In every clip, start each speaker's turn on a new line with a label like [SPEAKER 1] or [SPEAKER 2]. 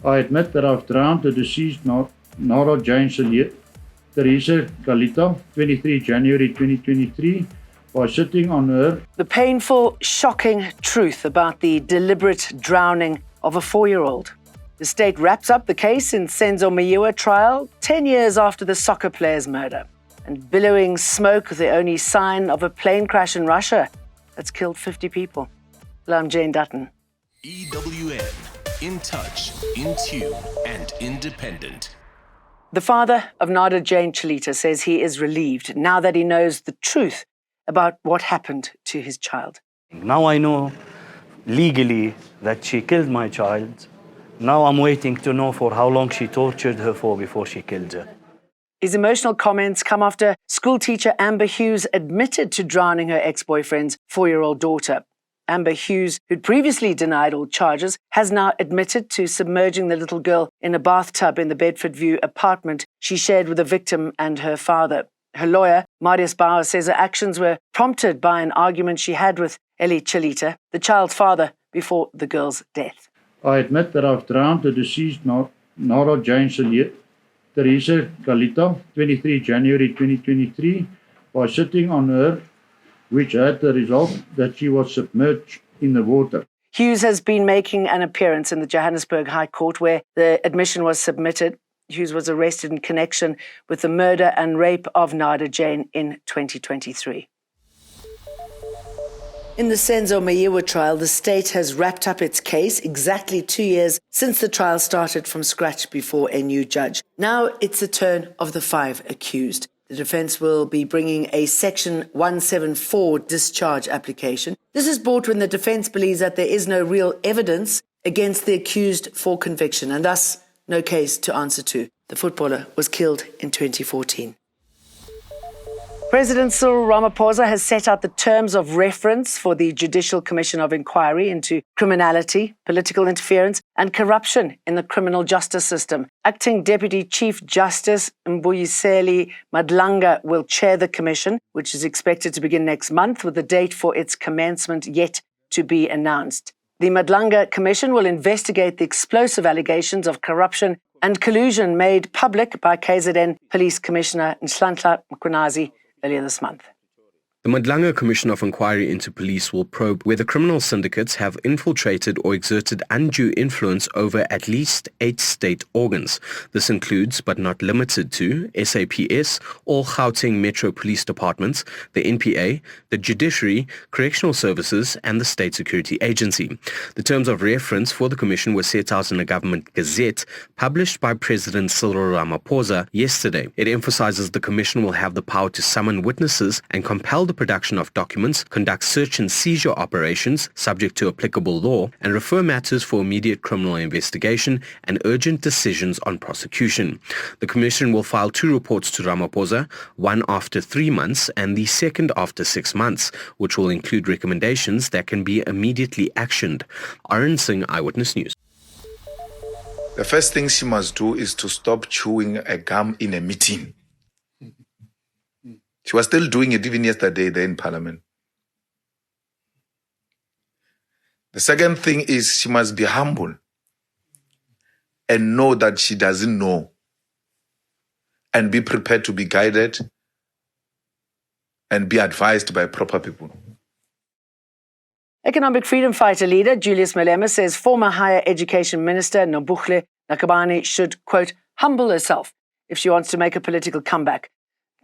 [SPEAKER 1] I admit that I've drowned the deceased Nara Jane Teresa Galita, 23 January 2023, by sitting on her.
[SPEAKER 2] The painful, shocking truth about the deliberate drowning of a 4-year-old. The state wraps up the case in Senzo Meyiwa trial 10 years after the soccer player's murder. And billowing smoke, the only sign of a plane crash in Russia that's killed 50 people. Hello, I'm Jane Dutton.
[SPEAKER 3] EWN, in touch, in tune, and independent.
[SPEAKER 2] The father of Nada Jane Chalita says he is relieved now that he knows the truth about what happened to his child.
[SPEAKER 4] Now I know legally that she killed my child. Now I'm waiting to know for how long she tortured her for before she killed her.
[SPEAKER 2] His emotional comments come after schoolteacher Amber Hughes admitted to drowning her ex-boyfriend's 4-year-old daughter. Amber Hughes, who'd previously denied all charges, has now admitted to submerging the little girl in a bathtub in the Bedford View apartment she shared with the victim and her father. Her lawyer, Marius Bauer, says her actions were prompted by an argument she had with Eli Chalita, the child's father, before the girl's death.
[SPEAKER 1] I admit that I've drowned the deceased Nara Jane Teresa Galita, 23 January 2023, by sitting on her, which had the result that she was submerged in the water.
[SPEAKER 2] Hughes has been making an appearance in the Johannesburg High Court where the admission was submitted. Hughes was arrested in connection with the murder and rape of Nada Jane in 2023. In the Senzo Meyiwa trial, the state has wrapped up its case exactly 2 years since the trial started from scratch before a new judge. Now it's the turn of the 5 accused. The defence will be bringing a Section 174 discharge application. This is brought when the defence believes that there is no real evidence against the accused for conviction and thus no case to answer to. The footballer was killed in 2014. President Cyril Ramaphosa has set out the terms of reference for the Judicial Commission of Inquiry into criminality, political interference and corruption in the criminal justice system. Acting Deputy Chief Justice Mbuyiseli Madlanga will chair the commission, which is expected to begin next month, with the date for its commencement yet to be announced. The Madlanga Commission will investigate the explosive allegations of corruption and collusion made public by KZN Police Commissioner Nhlanhla Mkhwanazi earlier this month.
[SPEAKER 5] The Madlanga Commission of Inquiry into Police will probe whether criminal syndicates have infiltrated or exerted undue influence over at least 8 state organs. This includes, but not limited to, SAPS, all Gauteng Metro Police Departments, the NPA, the Judiciary, Correctional Services, and the State Security Agency. The terms of reference for the Commission were set out in a government gazette published by President Cyril Ramaphosa yesterday. It emphasizes the Commission will have the power to summon witnesses and compel the production of documents, conduct search and seizure operations subject to applicable law, and refer matters for immediate criminal investigation and urgent decisions on prosecution. The Commission will file 2 reports to Ramaphosa, one after 3 months and the second after 6 months, which will include recommendations that can be immediately actioned. Arun Singh, Eyewitness News.
[SPEAKER 6] The first thing she must do is to stop chewing a gum in a meeting. She was still doing it even yesterday there in Parliament. The second thing is she must be humble and know that she doesn't know and be prepared to be guided and be advised by proper people.
[SPEAKER 2] Economic freedom fighter leader Julius Malema says former Higher Education Minister Nkabane should, quote, humble herself if she wants to make a political comeback.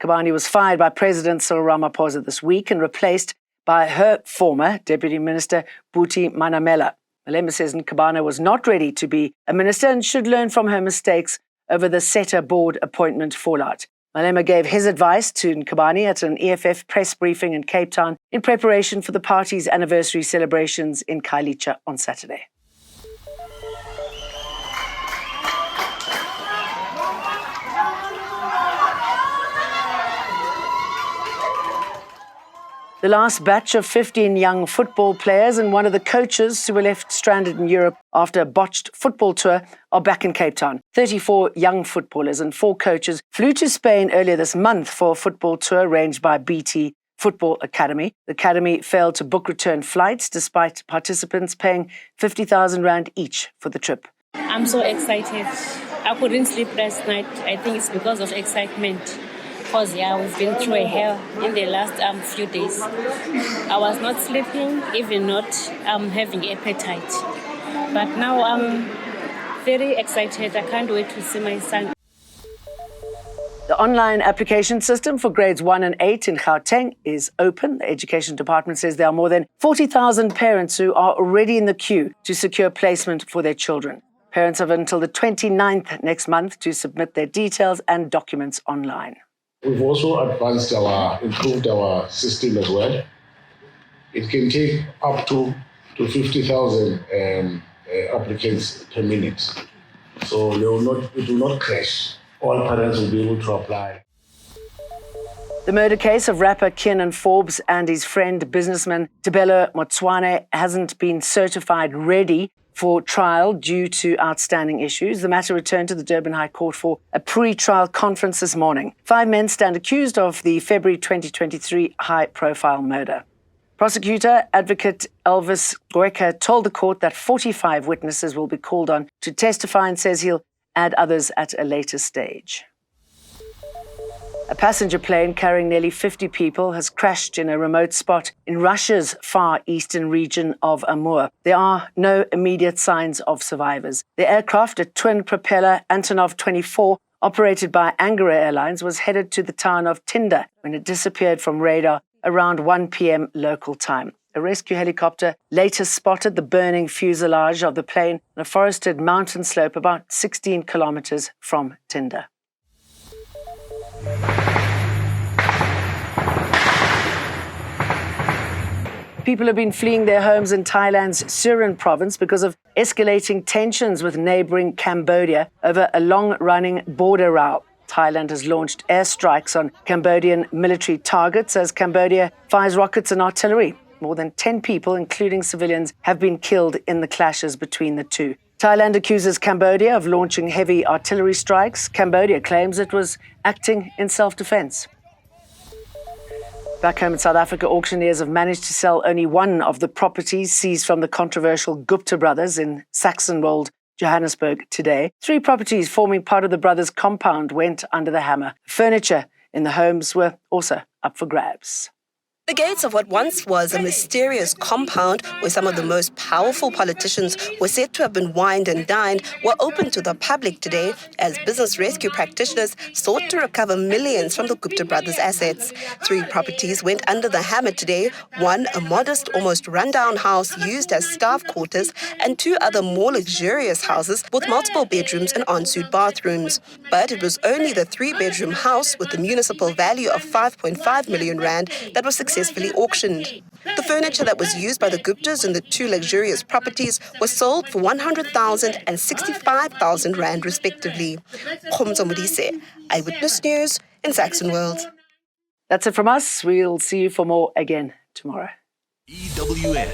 [SPEAKER 2] Nkabane was fired by President Cyril Ramaphosa this week and replaced by her former Deputy Minister Buti Manamela. Malema says Nkabane was not ready to be a minister and should learn from her mistakes over the SETA board appointment fallout. Malema gave his advice to Nkabane at an EFF press briefing in Cape Town in preparation for the party's anniversary celebrations in Khayelitsha on Saturday. The last batch of 15 young football players and one of the coaches who were left stranded in Europe after a botched football tour are back in Cape Town. 34 young footballers and 4 coaches flew to Spain earlier this month for a football tour arranged by BT Football Academy. The academy failed to book return flights despite participants paying 50,000 rand each for the trip.
[SPEAKER 7] I'm so excited. I couldn't sleep last night. I think it's because of excitement. Because, we've been through a hell in the last few days. I was not sleeping, even not having appetite. But now I'm very excited. I can't wait to see my son.
[SPEAKER 2] The online application system for grades 1 and 8 in Gauteng is open. The Education Department says there are more than 40,000 parents who are already in the queue to secure placement for their children. Parents have until the 29th next month to submit their details and documents online.
[SPEAKER 8] We've also improved our system as well. It can take up to 50,000 applicants per minute. So it will not crash. All parents will be able to apply.
[SPEAKER 2] The murder case of rapper Kenan Forbes and his friend businessman Tebelo Motswane hasn't been certified ready for trial due to outstanding issues. The matter returned to the Durban High Court for a pre-trial conference this morning. 5 men stand accused of the February 2023 high-profile murder. Prosecutor Advocate Elvis Goeka told the court that 45 witnesses will be called on to testify and says he'll add others at a later stage. A passenger plane carrying nearly 50 people has crashed in a remote spot in Russia's far eastern region of Amur. There are no immediate signs of survivors. The aircraft, a twin-propeller Antonov 24, operated by Angara Airlines, was headed to the town of Tinda when it disappeared from radar around 1 p.m. local time. A rescue helicopter later spotted the burning fuselage of the plane on a forested mountain slope about 16 kilometers from Tinda. People have been fleeing their homes in Thailand's Surin province because of escalating tensions with neighboring Cambodia over a long-running border row. Thailand has launched airstrikes on Cambodian military targets as Cambodia fires rockets and artillery. More than 10 people, including civilians, have been killed in the clashes between the two. Thailand accuses Cambodia of launching heavy artillery strikes. Cambodia claims it was acting in self-defense. Back home in South Africa, auctioneers have managed to sell only one of the properties seized from the controversial Gupta brothers in Saxonwold, Johannesburg today. 3 properties forming part of the brothers' compound went under the hammer. Furniture in the homes were also up for grabs.
[SPEAKER 9] The gates of what once was a mysterious compound where some of the most powerful politicians were said to have been wined and dined were open to the public today as business rescue practitioners sought to recover millions from the Gupta brothers' assets. 3 properties went under the hammer today, one a modest, almost rundown house used as staff quarters and 2 other more luxurious houses with multiple bedrooms and ensuite bathrooms. But it was only the 3-bedroom house with the municipal value of 5.5 million rand that was successfully auctioned. The furniture that was used by the Guptas in the 2 luxurious properties was sold for 100,000 and 65,000 rand respectively. Khomza Modise, Eyewitness News in Saxonwold.
[SPEAKER 2] That's it from us. We'll see you for more again tomorrow.
[SPEAKER 3] EWN.